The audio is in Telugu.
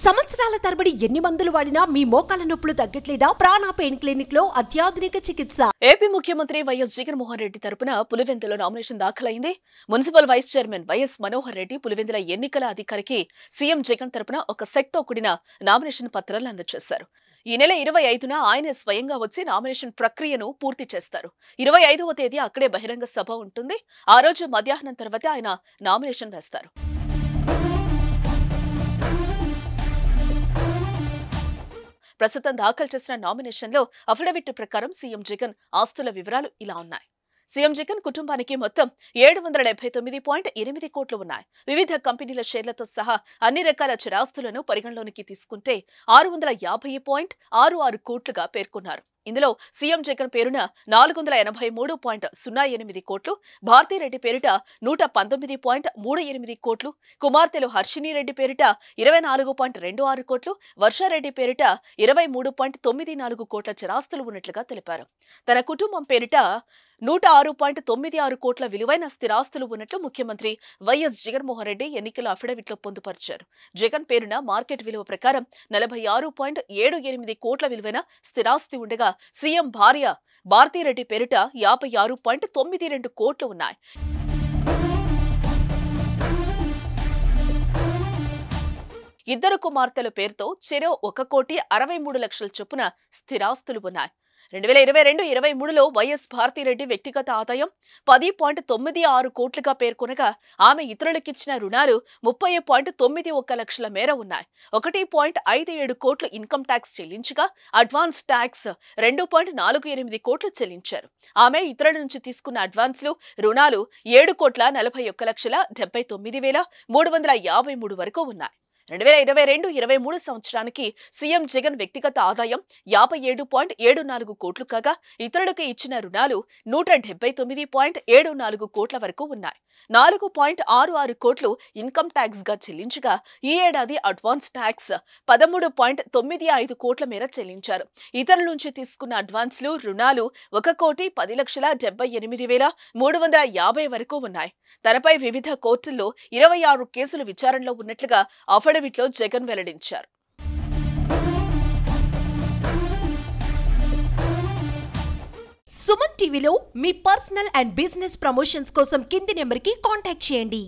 సంవత్సరాల తరబడి ఎన్ని మందులు వాడినా మీ మోకాల నొప్పులు తగ్గట్లేదా? ప్రాణ పెయిన్ క్లినిక్ లో అత్యాధునిక చికిత్స. ఏపీ ముఖ్యమంత్రి వైఎస్ జగన్మోహన్ రెడ్డి తరపున పులివెందులో నామినేషన్ దాఖలైంది. Municipal vice chairman YS Manohar Reddy Pulivendula ఎన్నికల అధికారికి సీఎం జగన్ తరపున ఒక సెట్ తో కూడిన నామినేషన్ పత్రాలు అందజేశారు. ఈ నెల 25న ఆయన స్వయంగా వచ్చి నామినేషన్ ప్రక్రియను పూర్తి చేస్తారు. 25వ తేదీ అక్కడే బహిరంగ సభ ఉంటుంది. ఆ రోజు మధ్యాహ్నం తర్వాత ఆయన నామినేషన్ వేస్తారు. ప్రస్తుతం దాఖలు చేసిన నామినేషన్లో అఫిడవిట్ ప్రకారం సీఎం జగన్ ఆస్తుల వివరాలు ఇలా ఉన్నాయి. సీఎం జగన్ కుటుంబానికి మొత్తం 779.8 కోట్లు ఉన్నాయి. వివిధ కంపెనీల షేర్లతో సహా అన్ని రకాల చరాస్తులను పరిగణలోనికి తీసుకుంటే 650.66 కోట్లుగా పేర్కొన్నారు. ఇందులో సీఎం జగన్ పేరున 483.08 కోట్లు, భారతీరెడ్డి పేరిట 119.38 కోట్లు, కుమార్తెలు హర్షిని రెడ్డి పేరిట 24.26 కోట్లు, వర్షారెడ్డి పేరిట 23.94 కోట్ల చరాస్తులు ఉన్నట్లుగా తెలిపారు. తన కుటుంబం పేరిట 106.96 కోట్ల విలువైన స్థిరాస్తులు ఉన్నట్లు ముఖ్యమంత్రి వైఎస్ జగన్మోహన్ రెడ్డి ఎన్నికల అఫిడవిట్లో పొందుపరిచారు. జగన్ పేరున మార్కెట్ విలువ ప్రకారం 46.78 కోట్ల విలువైన స్థిరాస్తి ఉండగా సీఎం భార్య భారతీరెడ్డి పేరిట 56.92 కోట్లు ఉన్నాయి. ఇద్దరు కుమార్తెల పేరుతో చెరో 1,63,00,000 చొప్పున స్థిరాస్తులు ఉన్నాయి. 2022-23లో వైఎస్ భారతీరెడ్డి వ్యక్తిగత ఆదాయం 10.96 కోట్లుగా పేర్కొనగా ఆమె ఇతరులకిచ్చిన రుణాలు 30.91 లక్షల మేర ఉన్నాయి. 1.57 కోట్లు ఇన్కమ్ ట్యాక్స్ చెల్లించగా అడ్వాన్స్ ట్యాక్స్ 2.48 కోట్లు చెల్లించారు. ఆమె ఇతరుల నుంచి తీసుకున్న అడ్వాన్స్లు, రుణాలు 7,79,353 వరకు ఉన్నాయి. 2022-23 సంవత్సరానికి సీఎం జగన్ వ్యక్తిగత ఆదాయం 57.74 కోట్లు కాగా ఇతరులకు ఇచ్చిన రుణాలు 179.74 కోట్ల వరకు ఉన్నాయి. 4.66 కోట్లు ఇన్కమ్ ట్యాక్స్ గా చెల్లించగా ఈ ఏడాది అడ్వాన్స్ ట్యాక్స్ 13.95 కోట్ల మేర చెల్లించారు. ఇతరుల నుంచి తీసుకున్న అడ్వాన్స్లు, రుణాలు 1,78,350 వరకు ఉన్నాయి. తనపై వివిధ కోర్టుల్లో 26 కేసులు విచారణలో ఉన్నట్లుగా అఫిడవిట్లో జగన్ వెల్లడించారు. సుమన్ టీవీలో మీ పర్సనల్ అండ్ బిజినెస్ ప్రమోషన్స్ కోసం కింది నెంబర్కి కాంటాక్ట్ చేయండి.